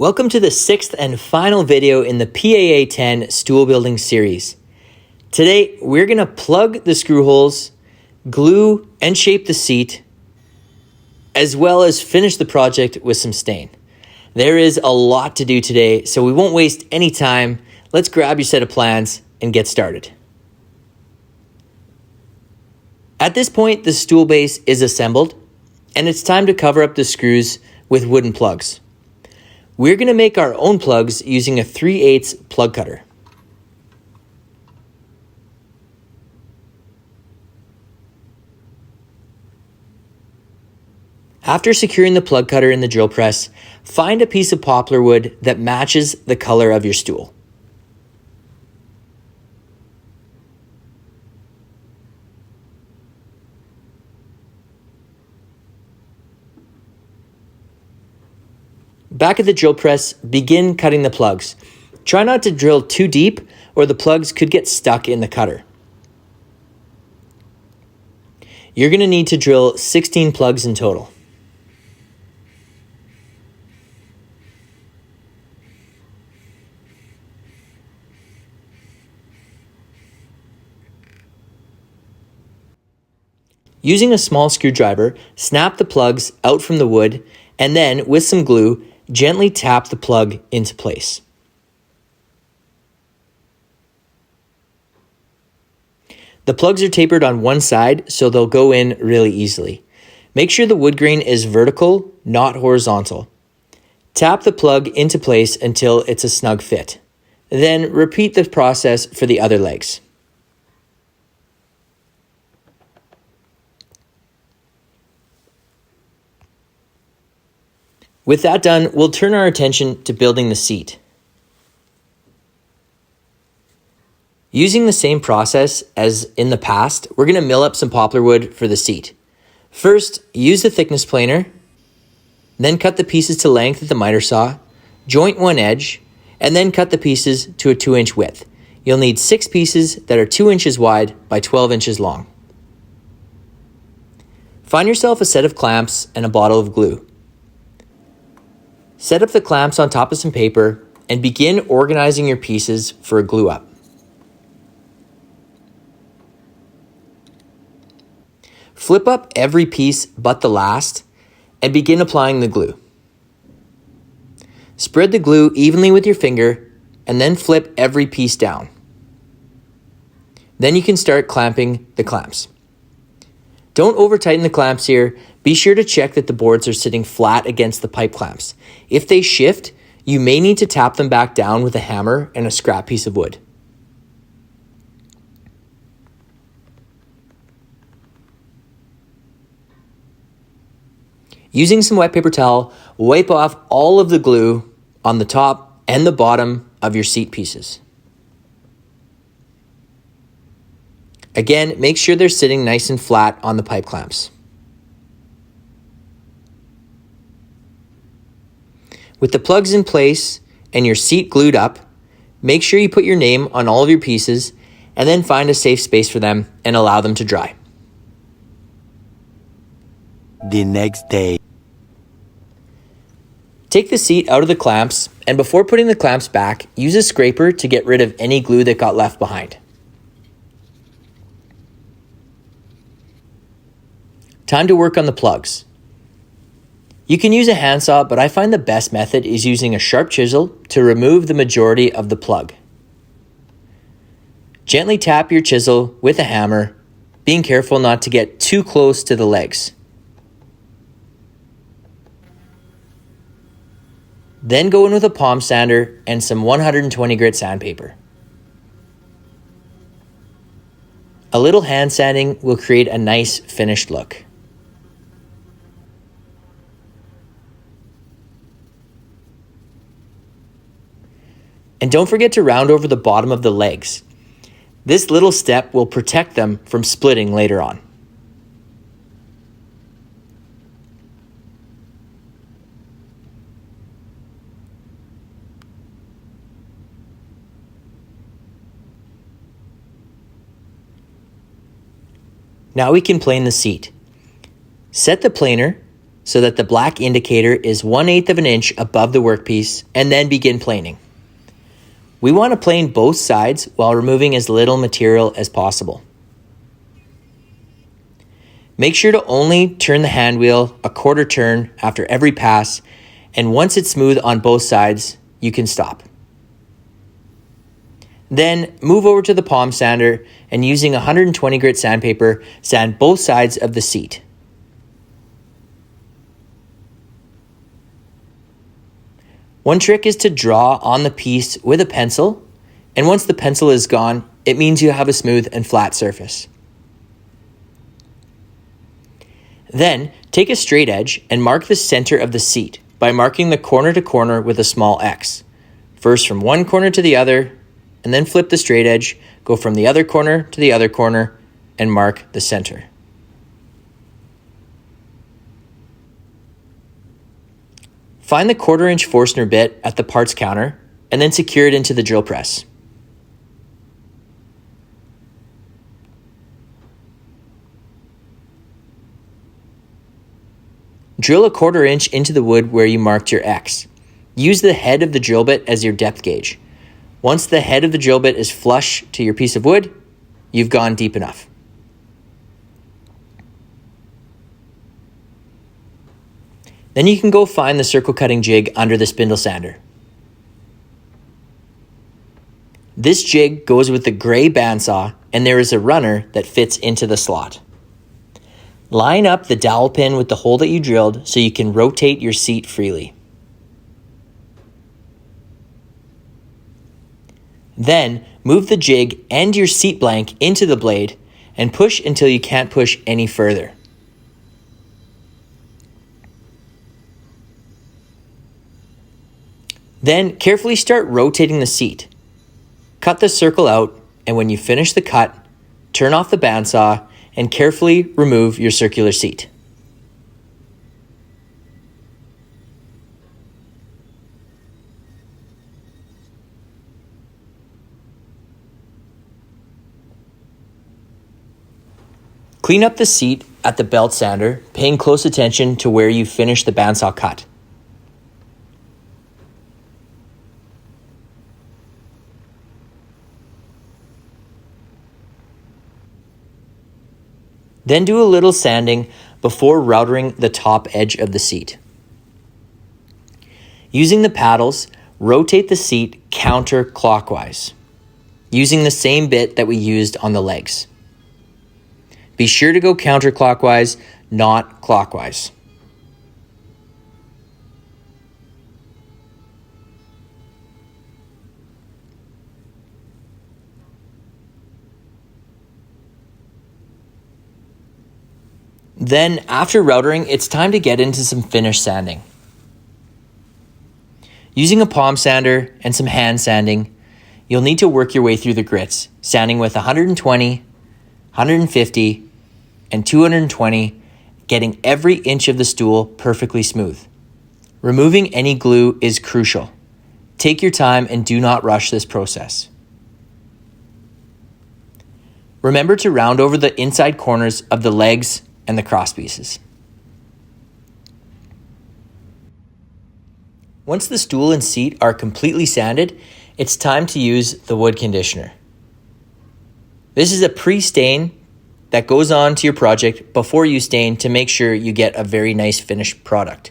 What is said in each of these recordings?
Welcome to the sixth and final video in the PAA 10 stool building series. Today, we're going to plug the screw holes, glue and shape the seat, as well as finish the project with some stain. There is a lot to do today, so we won't waste any time. Let's grab your set of plans and get started. At this point, the stool base is assembled, and it's time to cover up the screws with wooden plugs. We're going to make our own plugs using a 3/8 plug cutter. After securing the plug cutter in the drill press, find a piece of poplar wood that matches the color of your stool. Back at the drill press, begin cutting the plugs. Try not to drill too deep or the plugs could get stuck in the cutter. You're going to need to drill 16 plugs in total. Using a small screwdriver, snap the plugs out from the wood and then, with some glue, gently tap the plug into place. The plugs are tapered on one side, so they'll go in really easily. Make sure the wood grain is vertical, not horizontal. Tap the plug into place until it's a snug fit. Then repeat the process for the other legs. With that done, we'll turn our attention to building the seat. Using the same process as in the past, we're going to mill up some poplar wood for the seat. First, use the thickness planer, then cut the pieces to length with the miter saw, joint one edge, and then cut the pieces to a 2-inch width. You'll need 6 pieces that are 2 inches wide by 12 inches long. Find yourself a set of clamps and a bottle of glue. Set up the clamps on top of some paper and begin organizing your pieces for a glue up. Flip up every piece but the last and begin applying the glue. Spread the glue evenly with your finger and then flip every piece down. Then you can start clamping the clamps. Don't over tighten the clamps here. Be sure to check that the boards are sitting flat against the pipe clamps. If they shift, you may need to tap them back down with a hammer and a scrap piece of wood. Using some wet paper towel, wipe off all of the glue on the top and the bottom of your seat pieces. Again, make sure they're sitting nice and flat on the pipe clamps. With the plugs in place and your seat glued up, make sure you put your name on all of your pieces and then find a safe space for them and allow them to dry. The next day. Take the seat out of the clamps and before putting the clamps back, use a scraper to get rid of any glue that got left behind. Time to work on the plugs. You can use a handsaw, but I find the best method is using a sharp chisel to remove the majority of the plug. Gently tap your chisel with a hammer, being careful not to get too close to the legs. Then go in with a palm sander and some 120 grit sandpaper. A little hand sanding will create a nice finished look. And don't forget to round over the bottom of the legs. This little step will protect them from splitting later on. Now we can plane the seat. Set the planer so that the black indicator is 1/8 of an inch above the workpiece, and then begin planing. We want to plane both sides while removing as little material as possible. Make sure to only turn the hand wheel a quarter turn after every pass, and once it's smooth on both sides, you can stop. Then move over to the palm sander and using 120 grit sandpaper, sand both sides of the seat. One trick is to draw on the piece with a pencil, and once the pencil is gone, it means you have a smooth and flat surface. Then take a straight edge and mark the center of the seat by marking the corner to corner with a small X. First from one corner to the other, and then flip the straight edge, go from the other corner to the other corner, and mark the center. Find the 1/4 inch Forstner bit at the parts counter, and then secure it into the drill press. Drill a 1/4 inch into the wood where you marked your X. Use the head of the drill bit as your depth gauge. Once the head of the drill bit is flush to your piece of wood, you've gone deep enough. Then you can go find the circle cutting jig under the spindle sander. This jig goes with the gray bandsaw, and there is a runner that fits into the slot. Line up the dowel pin with the hole that you drilled so you can rotate your seat freely. Then move the jig and your seat blank into the blade and push until you can't push any further. Then carefully start rotating the seat. Cut the circle out, and when you finish the cut, turn off the bandsaw and carefully remove your circular seat. Clean up the seat at the belt sander, paying close attention to where you finish the bandsaw cut. Then do a little sanding before routering the top edge of the seat. Using the paddles, rotate the seat counterclockwise, using the same bit that we used on the legs. Be sure to go counterclockwise, not clockwise. Then, after routering, it's time to get into some finish sanding. Using a palm sander and some hand sanding, you'll need to work your way through the grits, sanding with 120, 150, and 220, getting every inch of the stool perfectly smooth. Removing any glue is crucial. Take your time and do not rush this process. Remember to round over the inside corners of the legs and the cross pieces. Once the stool and seat are completely sanded, it's time to use the wood conditioner. This is a pre-stain that goes on to your project before you stain to make sure you get a very nice finished product.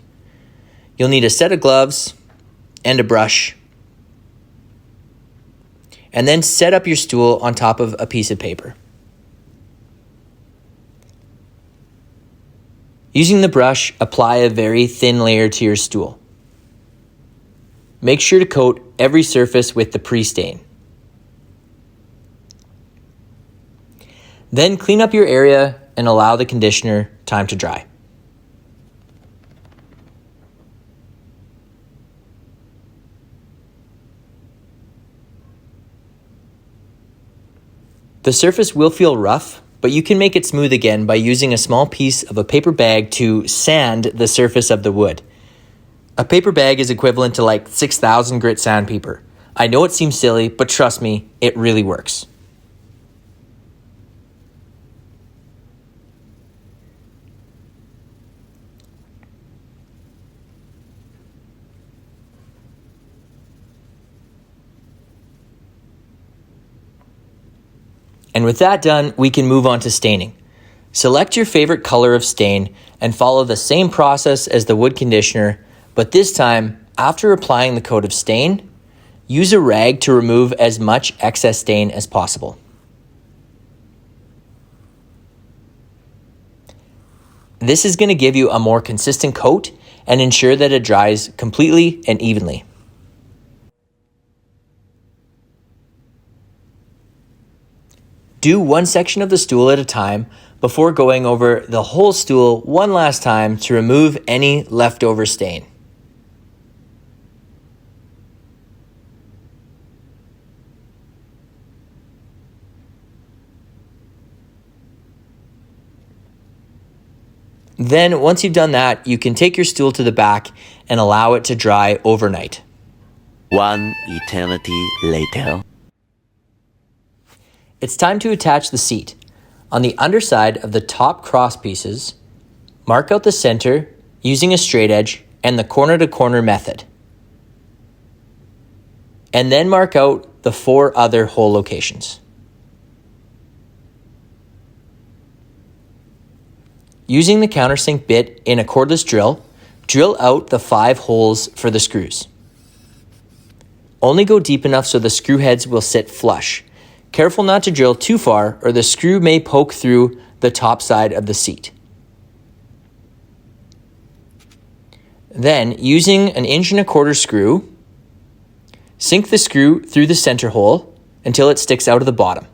You'll need a set of gloves and a brush, and then set up your stool on top of a piece of paper. Using the brush, apply a very thin layer to your stool. Make sure to coat every surface with the pre-stain. Then clean up your area and allow the conditioner time to dry. The surface will feel rough, but you can make it smooth again by using a small piece of a paper bag to sand the surface of the wood. A paper bag is equivalent to like 6,000 grit sandpaper. I know it seems silly, but trust me, it really works. And with that done, we can move on to staining. Select your favorite color of stain and follow the same process as the wood conditioner, but this time, after applying the coat of stain, use a rag to remove as much excess stain as possible. This is going to give you a more consistent coat and ensure that it dries completely and evenly. Do one section of the stool at a time before going over the whole stool one last time to remove any leftover stain. Then, once you've done that, you can take your stool to the back and allow it to dry overnight. One eternity later. It's time to attach the seat. On the underside of the top cross pieces, mark out the center using a straight edge and the corner-to-corner method. And then mark out the 4 other hole locations. Using the countersink bit in a cordless drill, drill out the 5 holes for the screws. Only go deep enough so the screw heads will sit flush. Careful not to drill too far or the screw may poke through the top side of the seat. Then, using an 1.25" screw, sink the screw through the center hole until it sticks out of the bottom.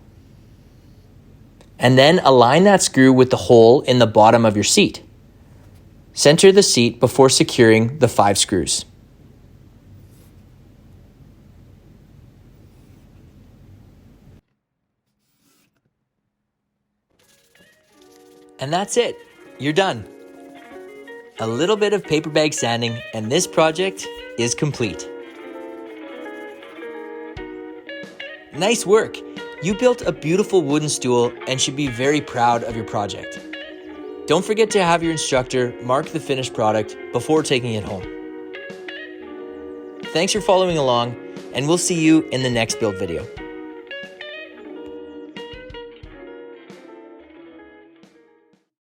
And then align that screw with the hole in the bottom of your seat. Center the seat before securing the 5 screws. And that's it. You're done. A little bit of paper bag sanding and this project is complete. Nice work. You built a beautiful wooden stool and should be very proud of your project. Don't forget to have your instructor mark the finished product before taking it home. Thanks for following along, and we'll see you in the next build video.